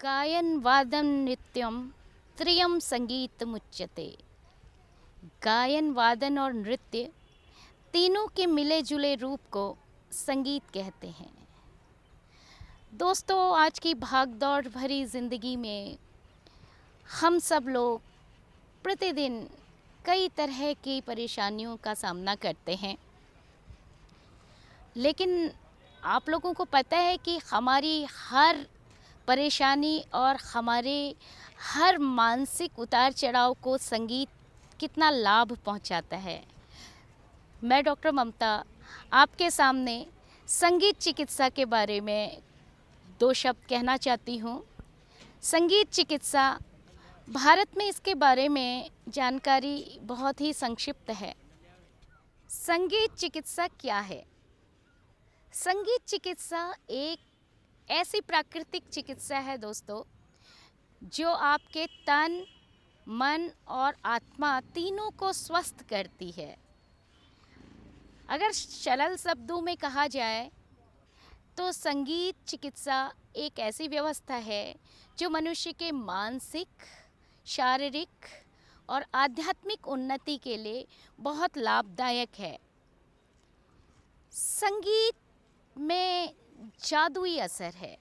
गायन वादन नृत्यम त्रियम संगीतमुच्यते। गायन वादन और नृत्य तीनों के मिले जुले रूप को संगीत कहते हैं। दोस्तों, आज की भागदौड़ भरी ज़िंदगी में हम सब लोग प्रतिदिन कई तरह की परेशानियों का सामना करते हैं, लेकिन आप लोगों को पता है कि हमारी हर परेशानी और हमारे हर मानसिक उतार चढ़ाव को संगीत कितना लाभ पहुंचाता है। मैं डॉक्टर ममता आपके सामने संगीत चिकित्सा के बारे में दो शब्द कहना चाहती हूँ। संगीत चिकित्सा, भारत में इसके बारे में जानकारी बहुत ही संक्षिप्त है। संगीत चिकित्सा क्या है? संगीत चिकित्सा एक ऐसी प्राकृतिक चिकित्सा है दोस्तों, जो आपके तन, मन और आत्मा तीनों को स्वस्थ करती है। अगर सरल शब्दों में कहा जाए तो संगीत चिकित्सा एक ऐसी व्यवस्था है जो मनुष्य के मानसिक, शारीरिक और आध्यात्मिक उन्नति के लिए बहुत लाभदायक है। संगीत में जादुई असर है।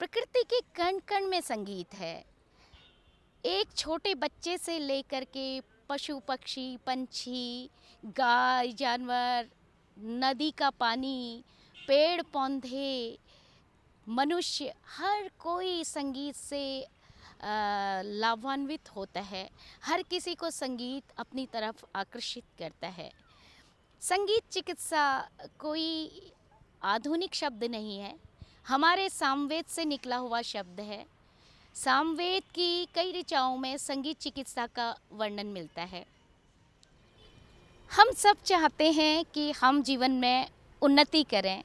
प्रकृति के कण कण में संगीत है। एक छोटे बच्चे से लेकर के पशु पक्षी, पंछी, गाय, जानवर, नदी का पानी, पेड़ पौधे, मनुष्य, हर कोई संगीत से लाभान्वित होता है। हर किसी को संगीत अपनी तरफ आकर्षित करता है। संगीत चिकित्सा कोई आधुनिक शब्द नहीं है, हमारे सामवेद से निकला हुआ शब्द है। सामवेद की कई ऋचाओं में संगीत चिकित्सा का वर्णन मिलता है। हम सब चाहते हैं कि हम जीवन में उन्नति करें,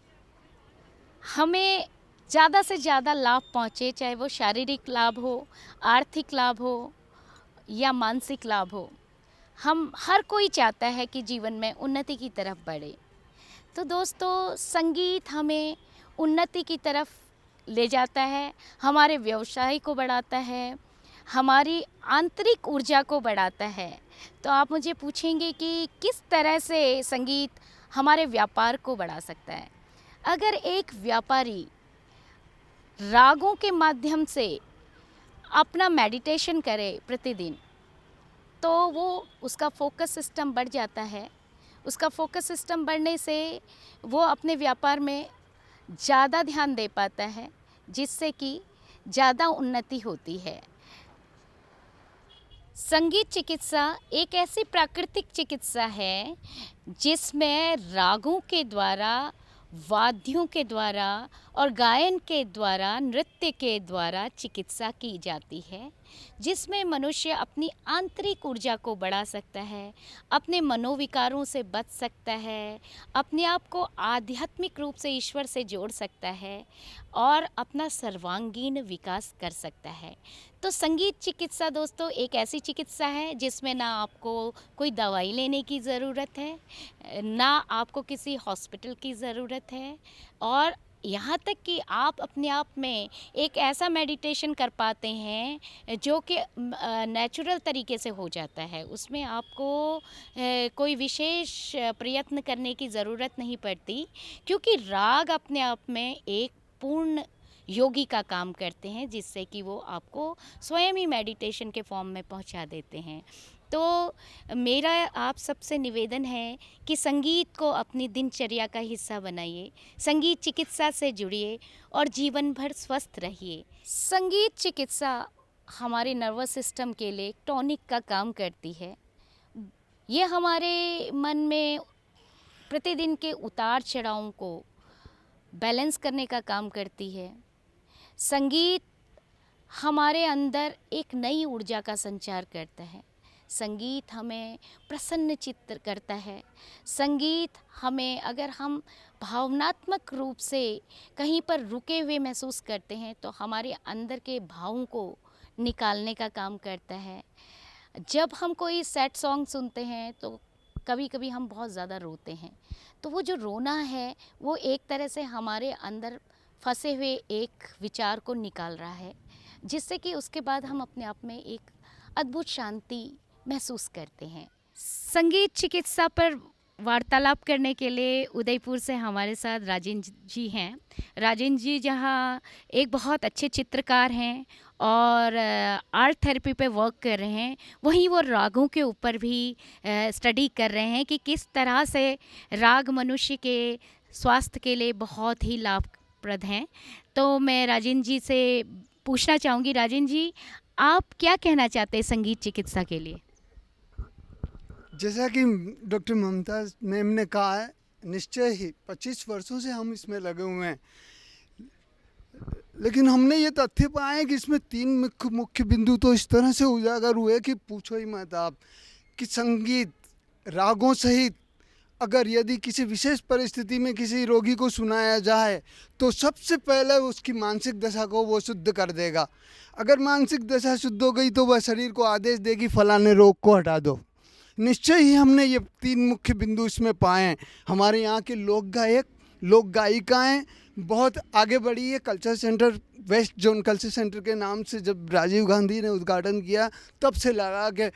हमें ज़्यादा से ज़्यादा लाभ पहुँचे, चाहे वो शारीरिक लाभ हो, आर्थिक लाभ हो या मानसिक लाभ हो। हम हर कोई चाहता है कि जीवन में उन्नति की तरफ बढ़े। तो दोस्तों, संगीत हमें उन्नति की तरफ ले जाता है, हमारे व्यवसाय को बढ़ाता है, हमारी आंतरिक ऊर्जा को बढ़ाता है। तो आप मुझे पूछेंगे कि किस तरह से संगीत हमारे व्यापार को बढ़ा सकता है। अगर एक व्यापारी रागों के माध्यम से अपना मेडिटेशन करे प्रतिदिन, तो वो उसका फोकस सिस्टम बढ़ जाता है। उसका फोकस सिस्टम बढ़ने से वो अपने व्यापार में ज़्यादा ध्यान दे पाता है, जिससे कि ज़्यादा उन्नति होती है। संगीत चिकित्सा एक ऐसी प्राकृतिक चिकित्सा है जिसमें रागों के द्वारा, वाद्यों के द्वारा और गायन के द्वारा, नृत्य के द्वारा चिकित्सा की जाती है, जिसमें मनुष्य अपनी आंतरिक ऊर्जा को बढ़ा सकता है, अपने मनोविकारों से बच सकता है, अपने आप को आध्यात्मिक रूप से ईश्वर से जोड़ सकता है और अपना सर्वांगीण विकास कर सकता है। तो संगीत चिकित्सा दोस्तों एक ऐसी चिकित्सा है जिसमें ना आपको कोई दवाई लेने की ज़रूरत है, ना आपको किसी हॉस्पिटल की ज़रूरत है, और यहाँ तक कि आप अपने आप में एक ऐसा मेडिटेशन कर पाते हैं जो कि नेचुरल तरीके से हो जाता है। उसमें आपको कोई विशेष प्रयत्न करने की ज़रूरत नहीं पड़ती, क्योंकि राग अपने आप में एक पूर्ण योगी का काम करते हैं, जिससे कि वो आपको स्वयं ही मेडिटेशन के फॉर्म में पहुंचा देते हैं। तो मेरा आप सबसे निवेदन है कि संगीत को अपनी दिनचर्या का हिस्सा बनाइए, संगीत चिकित्सा से जुड़िए और जीवन भर स्वस्थ रहिए। संगीत चिकित्सा हमारे नर्वस सिस्टम के लिए टॉनिक का काम करती है। ये हमारे मन में प्रतिदिन के उतार चढ़ावों को बैलेंस करने का काम करती है। संगीत हमारे अंदर एक नई ऊर्जा का संचार करता है। संगीत हमें प्रसन्न चित्त करता है। संगीत हमें, अगर हम भावनात्मक रूप से कहीं पर रुके हुए महसूस करते हैं, तो हमारे अंदर के भावों को निकालने का काम करता है। जब हम कोई सैड सॉन्ग सुनते हैं तो कभी कभी हम बहुत ज़्यादा रोते हैं, तो वो जो रोना है वो एक तरह से हमारे अंदर फंसे हुए एक विचार को निकाल रहा है, जिससे कि उसके बाद हम अपने आप में एक अद्भुत शांति महसूस करते हैं। संगीत चिकित्सा पर वार्तालाप करने के लिए उदयपुर से हमारे साथ राजेंद्र जी हैं। राजेंद्र जी जहाँ एक बहुत अच्छे चित्रकार हैं और आर्ट थेरेपी पे वर्क कर रहे हैं, वहीं वो रागों के ऊपर भी स्टडी कर रहे हैं कि किस तरह से राग मनुष्य के स्वास्थ्य के लिए बहुत ही लाभप्रद हैं। तो मैं राजेंद्र जी से पूछना चाहूँगी, राजेंद्र जी आप क्या कहना चाहते हैं संगीत चिकित्सा के लिए? जैसा कि डॉक्टर ममता मैम ने कहा है, निश्चय ही 25 वर्षों से हम इसमें लगे हुए हैं, लेकिन हमने ये तथ्य पाए कि इसमें 3 मुख्य बिंदु तो इस तरह से उजागर हुए कि पूछो ही मत आप। कि संगीत रागों सहित अगर यदि किसी विशेष परिस्थिति में किसी रोगी को सुनाया जाए तो सबसे पहले उसकी मानसिक दशा को वो शुद्ध कर देगा। अगर मानसिक दशा शुद्ध हो गई तो वह शरीर को आदेश देगी फलाने रोग को हटा दो। निश्चय ही हमने ये 3 मुख्य बिंदु इसमें पाए हैं। हमारे यहाँ के लोक गायक लोक गायिकाएँ बहुत आगे बढ़ी है। Culture centre, west zone culture centre के नाम से जब राजीव गांधी ने उद्घाटन किया तब से लगा कि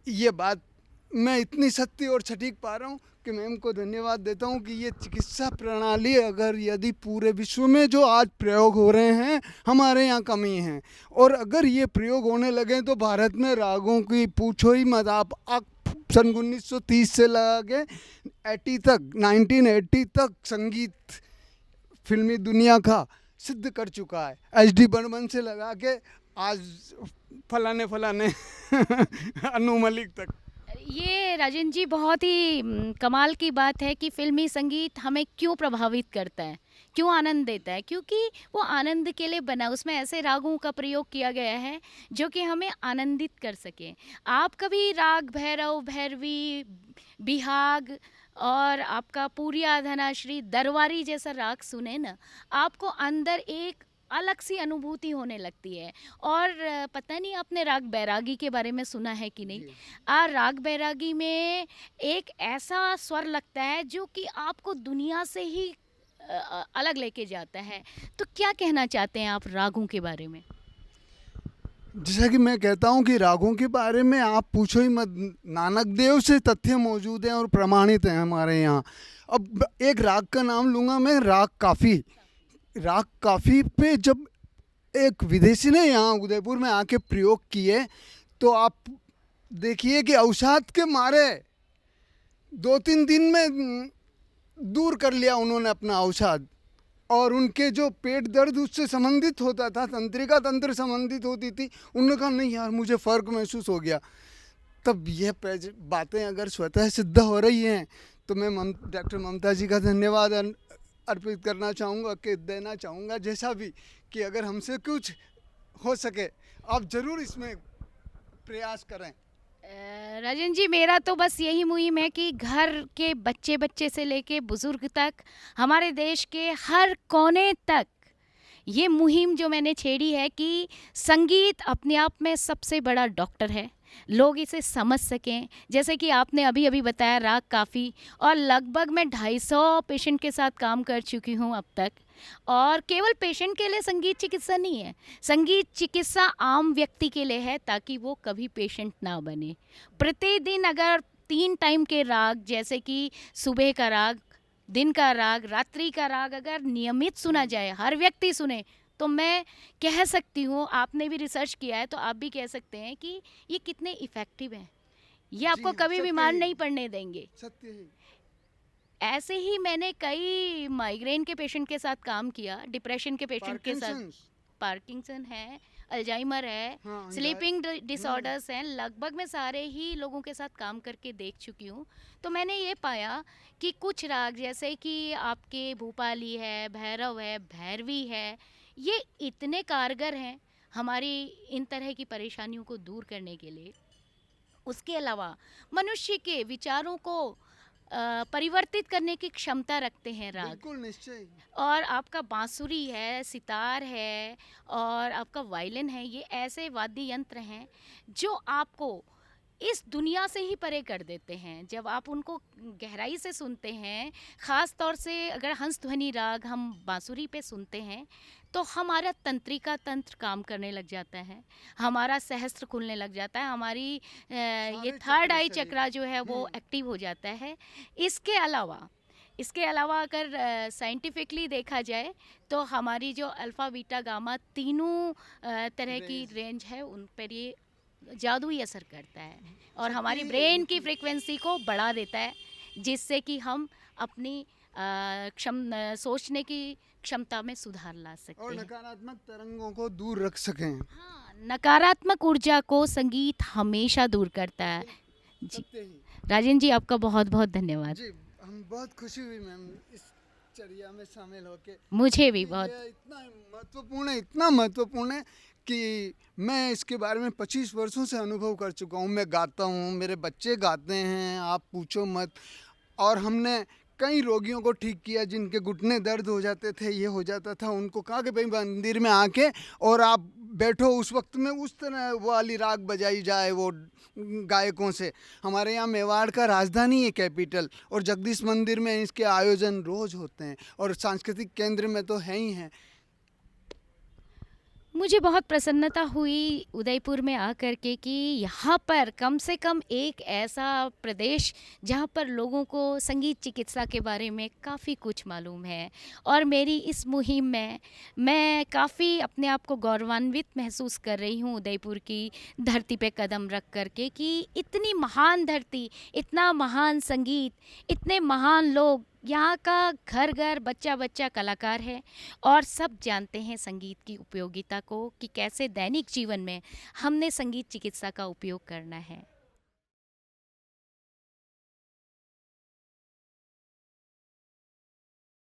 ये बात मैं इतनी सत्य और सटीक पा रहा हूँ कि मैम को धन्यवाद देता हूँ कि ये चिकित्सा प्रणाली अगर यदि पूरे विश्व में जो आज प्रयोग हो रहे हैं हमारे यहाँ कमी है, और अगर ये प्रयोग होने लगे तो भारत में रागों की पूछो ही मत आप। सन 1930 से लगा के 1980 तक संगीत फिल्मी दुनिया का सिद्ध कर चुका है। एच.डी. बर्मन से लगा के आज फलाने अनु मलिक तक। ये राजेंद्र जी बहुत ही कमाल की बात है कि फिल्मी संगीत हमें क्यों प्रभावित करता है, क्यों आनंद देता है, क्योंकि वो आनंद के लिए बना, उसमें ऐसे रागों का प्रयोग किया गया है जो कि हमें आनंदित कर सके। आप कभी राग भैरव, भैरवी, बिहाग और आपका पूरिया, धनाश्री, दरबारी जैसा राग सुने ना, आपको अंदर एक अलग सी अनुभूति होने लगती है। और पता नहीं आपने राग बैरागी के बारे में सुना है कि नहीं? राग बैरागी में एक ऐसा स्वर लगता है जो कि आपको दुनिया से ही अलग लेके जाता है। तो क्या कहना चाहते हैं आप रागों के बारे में? जैसा कि मैं कहता हूँ कि रागों के बारे में आप पूछो ही मत। नानक देव से तथ्य मौजूद हैं और प्रमाणित हैं हमारे यहाँ। अब एक राग का नाम लूँगा मैं, राग काफ़ी। राग काफ़ी पे जब एक विदेशी ने यहाँ उदयपुर में आके प्रयोग किए तो आप देखिए कि अवसाद के मारे 2-3 दिन में दूर कर लिया उन्होंने अपना अवसाद। और उनके जो पेट दर्द उससे संबंधित होता था, तंत्रिका तंत्र संबंधित होती थी, उन्होंने कहा नहीं यार मुझे फ़र्क महसूस हो गया। तब यह बातें अगर स्वतः सिद्ध हो रही हैं तो मैं डॉक्टर ममता जी का धन्यवाद अर्पित करना चाहूँगा, कि देना चाहूँगा जैसा भी, कि अगर हमसे कुछ हो सके आप ज़रूर इसमें प्रयास करें। राजन जी मेरा तो बस यही मुहिम है कि घर के बच्चे से लेके बुज़ुर्ग तक, हमारे देश के हर कोने तक ये मुहिम जो मैंने छेड़ी है कि संगीत अपने आप में सबसे बड़ा डॉक्टर है, लोग इसे समझ सकें। जैसे कि आपने अभी अभी बताया राग काफ़ी, और लगभग मैं 250 पेशेंट के साथ काम कर चुकी हूँ अब तक। और केवल पेशेंट के लिए संगीत चिकित्सा नहीं है, संगीत चिकित्सा आम व्यक्ति के लिए है ताकि वो कभी पेशेंट ना बने। प्रतिदिन अगर 3 टाइम के राग, जैसे कि सुबह का राग, दिन का राग, रात्रि का राग अगर नियमित सुना जाए, हर व्यक्ति सुने, तो मैं कह सकती हूँ, आपने भी रिसर्च किया है तो आप भी कह सकते हैं कि ये कितने इफ़ेक्टिव हैं। ये आपको कभी बीमार नहीं पड़ने देंगे। सत्य है। ऐसे ही मैंने कई माइग्रेन के पेशेंट के साथ काम किया, डिप्रेशन के पेशेंट के साथ, पार्किंसन है, अल्जाइमर है, हाँ, स्लीपिंग डिसऑर्डर्स हैं, लगभग मैं सारे ही लोगों के साथ काम करके देख चुकी हूँ। तो मैंने ये पाया कि कुछ राग जैसे कि आपके भूपाली है, भैरव है, भैरवी है, ये इतने कारगर हैं हमारी इन तरह की परेशानियों को दूर करने के लिए। उसके अलावा मनुष्य के विचारों को परिवर्तित करने की क्षमता रखते हैं राग। बिल्कुल निश्चय। और आपका बांसुरी है, सितार है और आपका वायलिन है, ये ऐसे वाद्य यंत्र हैं जो आपको इस दुनिया से ही परे कर देते हैं। जब आप उनको गहराई से सुनते हैं, ख़ास तौर से अगर हंस ध्वनि राग हम बांसुरी पे सुनते हैं, तो हमारा तंत्रिका तंत्र काम करने लग जाता है, हमारा सहस्त्र खुलने लग जाता है, हमारी ये सारे थर्ड चक्र आई शरीर चक्रा जो है वो हम्म, एक्टिव हो जाता है। इसके अलावा अगर साइंटिफिकली देखा जाए तो हमारी जो अल्फ़ा बीटा गामा तीनों तरह की रेंज रेंज है उन पर ये जादुई असर करता है और शक्ति हमारी ही है ब्रेन की इनकी। फ्रीक्वेंसी को बढ़ा देता है, जिससे कि हम अपनी सोचने की क्षमता में सुधार ला सकते और हैं। नकारात्मक तरंगों को दूर रख सकें। हाँ, नकारात्मक ऊर्जा को संगीत हमेशा दूर करता है। जी, सत्य ही। राजेंद्र जी, आपका बहुत बहुत धन्यवाद। जी, हम बहुत खुशी हुई मैम इस चर्या में शामिल होके, मुझे भी क्योंकि बहुत। ये इतना महत्वपूर्ण है कि मैं इसके बारे में 25 वर्षों से अनुभव कर चुका हूँ। मैं गाता हूँ, मेरे बच्चे गाते हैं, आप पूछो मत। और हमने कई रोगियों को ठीक किया जिनके घुटने दर्द हो जाते थे, ये हो जाता था, उनको कहा कि भाई मंदिर में आके और आप बैठो, उस वक्त में उस तरह वो वाली राग बजाई जाए वो गायकों से। हमारे यहाँ मेवाड़ का राजधानी है कैपिटल, और जगदीश मंदिर में इसके आयोजन रोज होते हैं, और सांस्कृतिक केंद्र में तो है ही हैं। मुझे बहुत प्रसन्नता हुई उदयपुर में आकर के कि यहाँ पर कम से कम एक ऐसा प्रदेश जहाँ पर लोगों को संगीत चिकित्सा के बारे में काफ़ी कुछ मालूम है। और मेरी इस मुहिम में मैं काफ़ी अपने आप को गौरवान्वित महसूस कर रही हूँ उदयपुर की धरती पे कदम रख कर के कि इतनी महान धरती, इतना महान संगीत, इतने महान लोग, यहाँ का घर घर बच्चा बच्चा कलाकार है और सब जानते हैं संगीत की उपयोगिता को कि कैसे दैनिक जीवन में हमने संगीत चिकित्सा का उपयोग करना है।